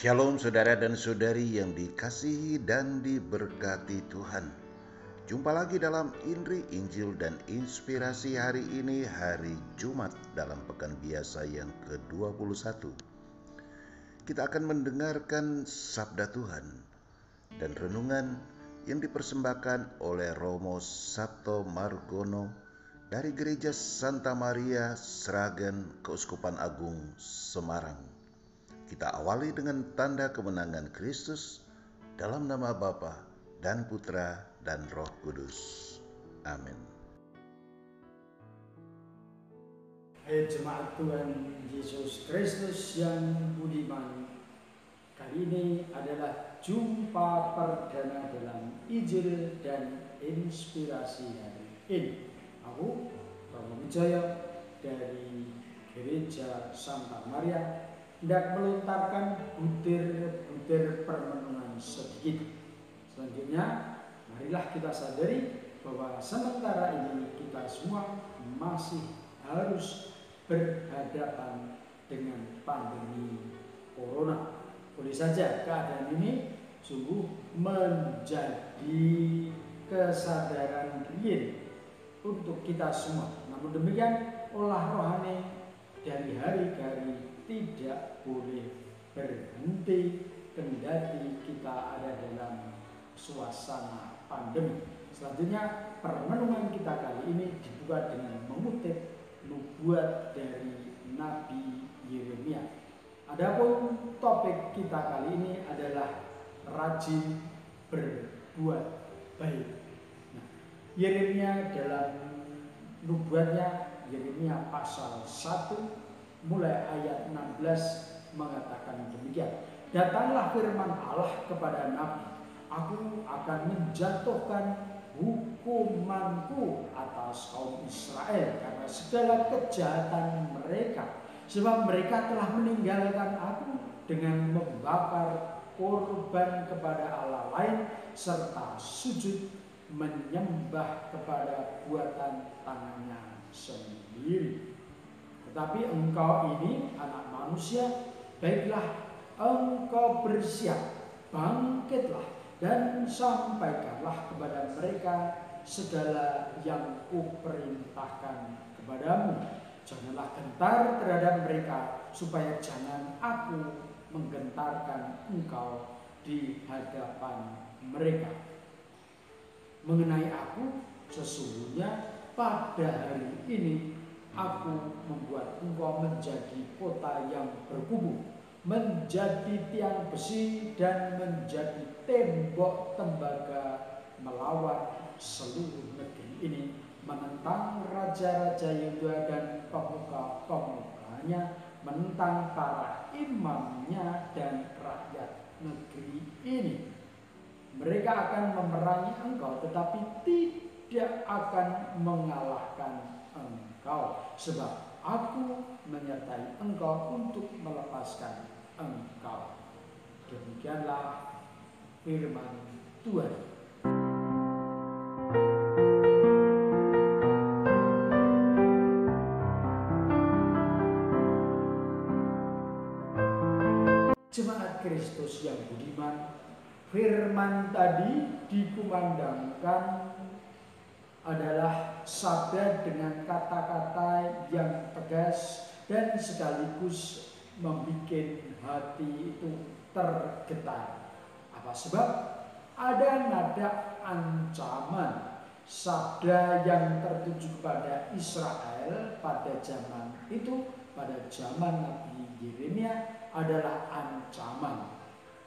Shalom saudara dan saudari yang dikasihi dan diberkati Tuhan. Jumpa lagi dalam Indri Injil dan Inspirasi hari ini, hari Jumat dalam pekan biasa yang ke-21. Kita akan mendengarkan sabda Tuhan dan renungan yang dipersembahkan oleh Romo Sabto Margono dari Gereja Santa Maria Sragen, Keuskupan Agung Semarang. Kita awali dengan tanda kemenangan Kristus dalam nama Bapa dan Putra dan Roh Kudus. Amin. Hai jemaat Tuhan Yesus Kristus yang budiman, kali ini adalah jumpa perdana dalam Injil dan Inspirasi hari ini. Aku, Romo Wijaya dari Gereja Santa Maria, hendak melontarkan butir-butir permenungan sedikit. Selanjutnya, marilah kita sadari bahwa sementara ini kita semua masih harus berhadapan dengan pandemi corona. Boleh saja keadaan ini sungguh menjadi kesadaran real untuk kita semua. Namun demikian, olah rohani dari hari ke hari tidak boleh berhenti kendati kita ada dalam suasana pandemi. Selanjutnya, permenungan kita kali ini dibuka dengan mengutip nubuat dari Nabi Yeremia. Adapun topik kita kali ini adalah rajin berbuat baik. Nah, Yeremia dalam nubuatnya, Yeremia pasal 1 mulai ayat 16 mengatakan demikian. Datanglah firman Allah kepada Nabi, aku akan menjatuhkan hukumanku atas kaum Israel karena segala kejahatan mereka, sebab mereka telah meninggalkan aku dengan membakar korban kepada Allah lain serta sujud menyembah kepada buatan tangannya sendiri. Tetapi engkau ini, anak manusia, baiklah engkau bersiap, bangkitlah dan sampaikanlah kepada mereka segala yang kuperintahkan kepadamu. Janganlah gentar terhadap mereka, supaya jangan aku menggentarkan engkau di hadapan mereka. Mengenai aku, sesungguhnya pada hari ini aku membuat engkau menjadi kota yang berkubu, menjadi tiang besi dan menjadi tembok tembaga melawan seluruh negeri ini, menentang raja-raja Yehuda dan pemuka-pemukanya, menentang para imamnya dan rakyat negeri ini. Mereka akan memerangi engkau, tetapi tidak akan mengalahkan engkau, sebab aku menyertai engkau untuk melepaskan engkau. Demikianlah firman Tuhan. Jemaat Kristus yang budiman, firman tadi dikumandangkan adalah sabda dengan kata-kata yang tegas dan sekaligus membuat hati itu tergetar. Apa sebab? Ada nada ancaman, sabda yang tertuju kepada Israel pada zaman itu, pada zaman Nabi Yeremia adalah ancaman.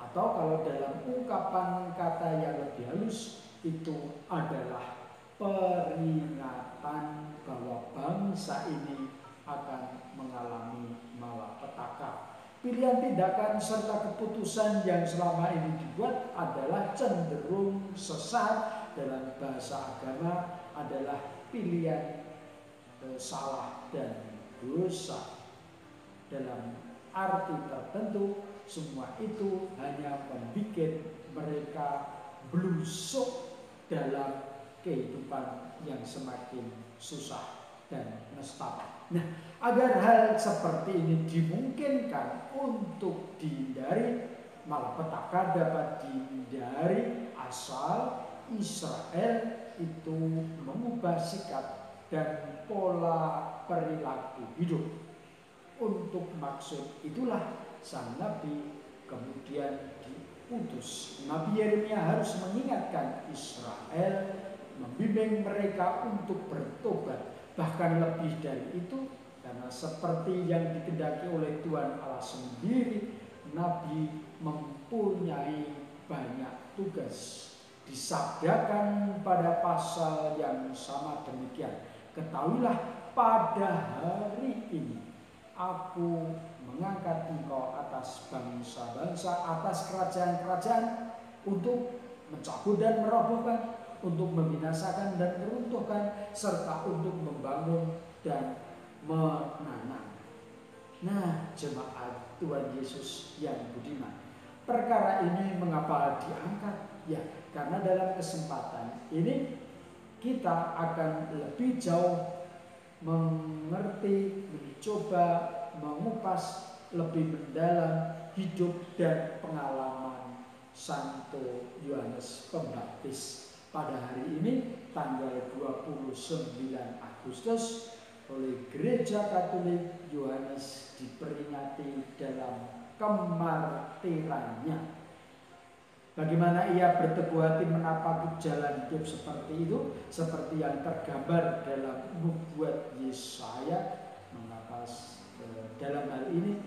Atau kalau dalam ungkapan kata yang lebih halus, itu adalah peringatan bahwa bangsa ini akan mengalami malapetaka. Pilihan tindakan serta keputusan yang selama ini dibuat adalah cenderung sesat. Dalam bahasa agama adalah pilihan salah dan dosa. Dalam arti tertentu, semua itu hanya membuat mereka blusuk dalam kehidupan yang semakin susah dan nestapa. Nah, agar hal seperti ini dimungkinkan untuk dihindari, malapetaka dapat dihindari asal Israel itu mengubah sikap dan pola perilaku hidup. Untuk maksud itulah sang nabi kemudian diutus. Nabi Yeremia harus mengingatkan Israel, membimbing mereka untuk bertobat. Bahkan lebih dari itu, karena seperti yang dikehendaki oleh Tuhan Allah sendiri, Nabi mempunyai banyak tugas. Disabdakan pada pasal yang sama demikian, ketahuilah pada hari ini aku mengangkat engkau atas bangsa-bangsa, atas kerajaan-kerajaan, untuk mencabut dan merobohkan, untuk membinasakan dan meruntuhkan, serta untuk membangun dan menanam. Nah, jemaat Tuhan Yesus yang budiman, perkara ini mengapa diangkat? Ya, karena dalam kesempatan ini kita akan lebih jauh mengerti, mencoba mengupas lebih mendalam hidup dan pengalaman Santo Yohanes Pembaptis. Pada hari ini tanggal 29 Agustus oleh Gereja Katolik, Yohanes diperingati dalam kemartirannya. Bagaimana ia berteguh hati menapaki jalan hidup seperti itu, seperti yang tergambar dalam nubuat Yesaya. Mengapa dalam hal ini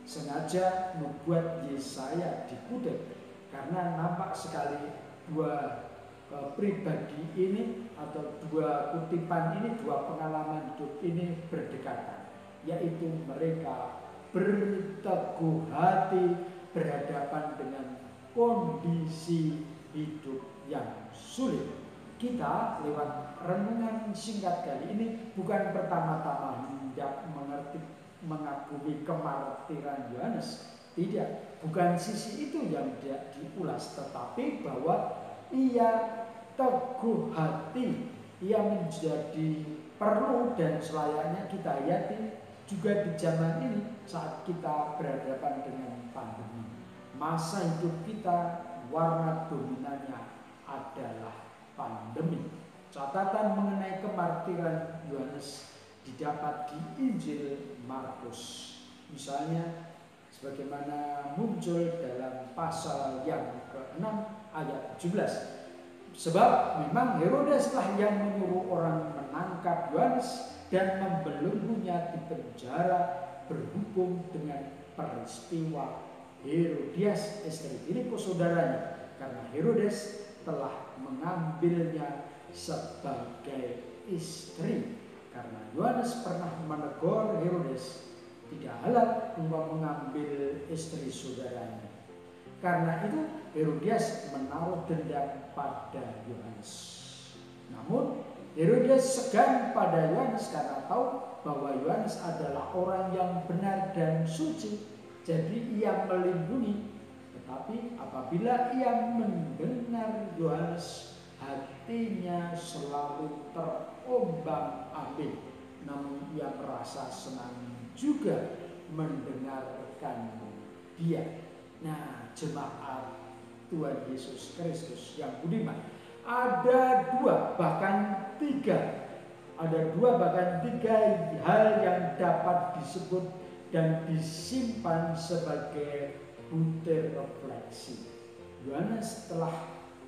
sengaja nubuat Yesaya dikutip? Karena nampak sekali dua pribadi ini atau dua kutipan ini, dua pengalaman hidup ini berdekatan, yaitu mereka berteguh hati berhadapan dengan kondisi hidup yang sulit. Kita lewat renungan singkat kali ini bukan pertama-tama hendak mengagumi kemartiran Yohanes. Tidak, bukan sisi itu yang diulas, tetapi bahwa ia teguh hati, ia menjadi perlu dan selayaknya kita hayati juga di zaman ini saat kita berhadapan dengan pandemi. Masa hidup kita warna dominannya adalah pandemi. Catatan mengenai kemartiran Yohanes didapat di Injil Markus. Misalnya sebagaimana muncul dalam pasal yang ke-6 ayat 17. Sebab memang Herodes lah yang menyuruh orang menangkap Yohanes dan membelenggunya di penjara berhubung dengan peristiwa Herodias istri Filipus saudaranya, karena Herodes telah mengambilnya sebagai istri. Karena Yohanes pernah menegur Herodes, tidak halal engkau mengambil istri saudaranya. Karena itu Herodias menaruh dendam pada Yohanes. Namun Herodes segan pada Yohanes karena tahu bahwa Yohanes adalah orang yang benar dan suci. Jadi ia melindungi. Tetapi apabila ia mendengar Yohanes, hatinya selalu terombang-ambing. Namun ia merasa senang juga mendengarkan dia. Nah, jemaat Tuhan Yesus Kristus yang budiman, ada dua bahkan tiga hal yang dapat disebut dan disimpan sebagai butir refleksi. Yohanes telah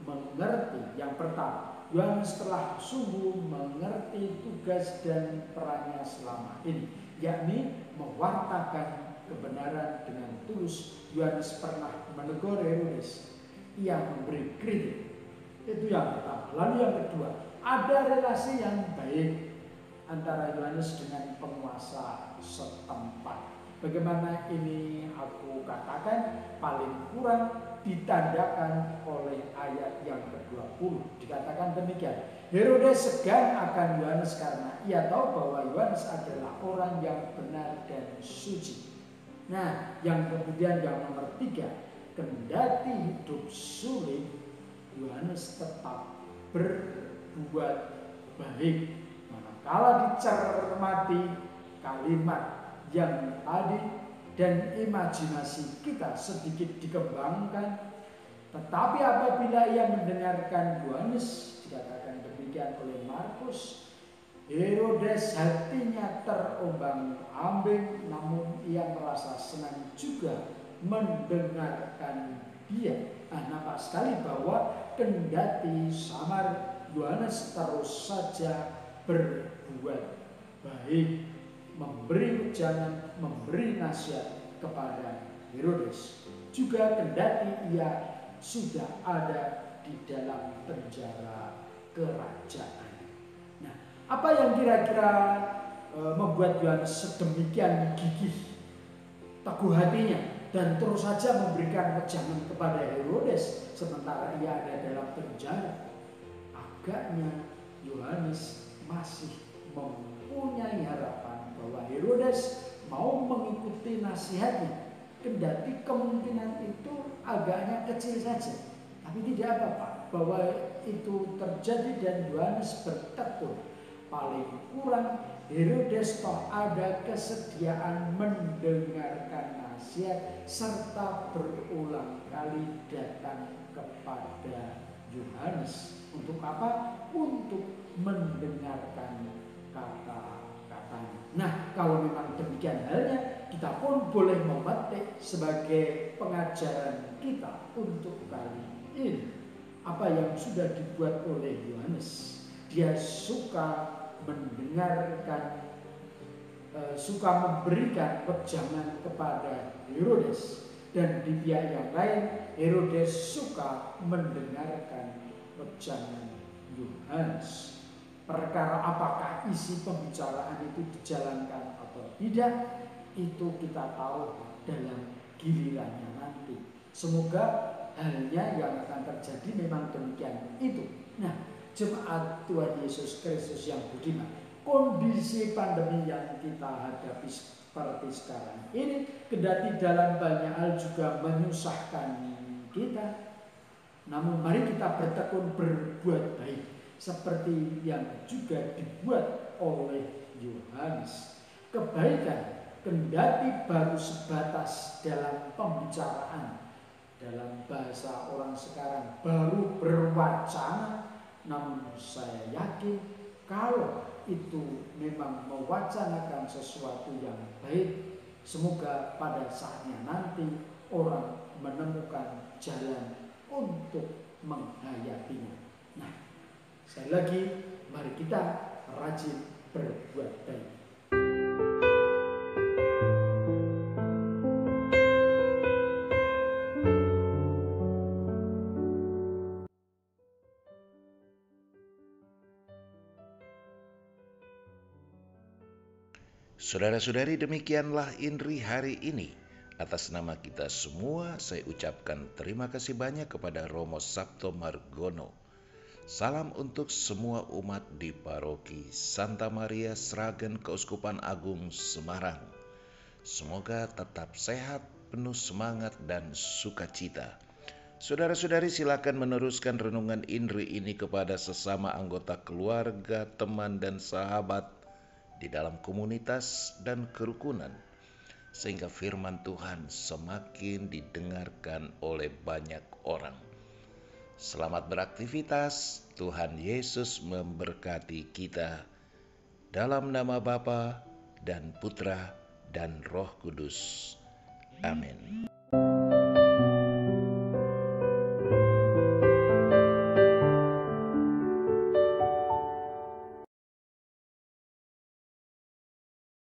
mengerti, yang pertama, Yohanes telah sungguh mengerti tugas dan perannya selama ini, yakni mewartakan kebenaran dengan tulus. Yohanes pernah menegur Herodes, ia memberi kritik. Itu yang pertama. Lalu yang kedua, ada relasi yang baik antara Yohanes dengan penguasa setempat. Bagaimana ini aku katakan, paling kurang ditandakan oleh ayat yang ke-20. Dikatakan demikian, Herodes segan akan Yohanes karena ia tahu bahwa Yohanes adalah orang yang benar dan suci. Nah, yang kemudian yang nomor 3, kendati hidup sulit, Yohanes tetap berbuat baik. Manakala dicermati kalimat yang tadi, dan imajinasi kita sedikit dikembangkan. Tetapi apabila ia mendengarkan Yohanes, dikatakan demikian oleh Markus, Herodes hatinya terombang-ambing, namun ia merasa senang juga mendengarkan dia. Nampak sekali bahwa kendati samar, Yohanes terus saja berbuat baik, memberi ujangan, memberi nasihat kepada Herodes. Juga kendati ia sudah ada di dalam penjara kerajaan. Nah, apa yang kira-kira membuat Yohanes sedemikian gigih, teguh hatinya, dan terus saja memberikan wejangan kepada Herodes sementara ia ada dalam penjara? Agaknya Yohanes masih mempunyai harapan bahwa Herodes mau mengikuti nasihatnya. Kendati kemungkinan itu agaknya kecil saja, tapi tidak apa-apa bahwa itu terjadi dan Yohanes bertekun. Paling kurang Herodes toh ada kesediaan mendengarkan nasihat serta berulang kali datang kepada Yohanes. Untuk apa? Untuk mendengarkan kata-katanya. Nah, kalau memang demikian halnya, kita pun boleh memetik sebagai pengajaran kita untuk kali ini apa yang sudah dibuat oleh Yohanes. Dia suka mendengarkan, suka memberikan wejangan kepada Herodes, dan di pihak yang lain Herodes suka mendengarkan wejangan Yohanes. Perkara apakah isi pembicaraan itu dijalankan atau tidak, itu kita tahu dalam gilirannya nanti. Semoga halnya yang akan terjadi memang demikian itu. Nah, jemaat Tuhan Yesus Kristus yang budiman, kondisi pandemi yang kita hadapi seperti sekarang ini, kendati dalam banyak hal juga menyusahkan kita, namun mari kita bertekun berbuat baik seperti yang juga dibuat oleh Yohanes. Kebaikan kendati baru sebatas dalam pembicaraan, dalam bahasa orang sekarang baru berwacana, namun saya yakin kalau itu memang mewacanakan sesuatu yang baik, semoga pada saatnya nanti orang menemukan jalan untuk menghayatinya. Nah, sekali lagi, mari kita rajin berbuat baik. Saudara-saudari, demikianlah Inri hari ini. Atas nama kita semua, saya ucapkan terima kasih banyak kepada Romo Sabto Margono. Salam untuk semua umat di Paroki Santa Maria Sragen Keuskupan Agung Semarang. Semoga tetap sehat, penuh semangat dan sukacita. Saudara-saudari, silakan meneruskan renungan Inri ini kepada sesama anggota keluarga, teman dan sahabat di dalam komunitas dan kerukunan, sehingga firman Tuhan semakin didengarkan oleh banyak orang. Selamat beraktivitas, Tuhan Yesus memberkati kita. Dalam nama Bapa dan Putra dan Roh Kudus. Amin.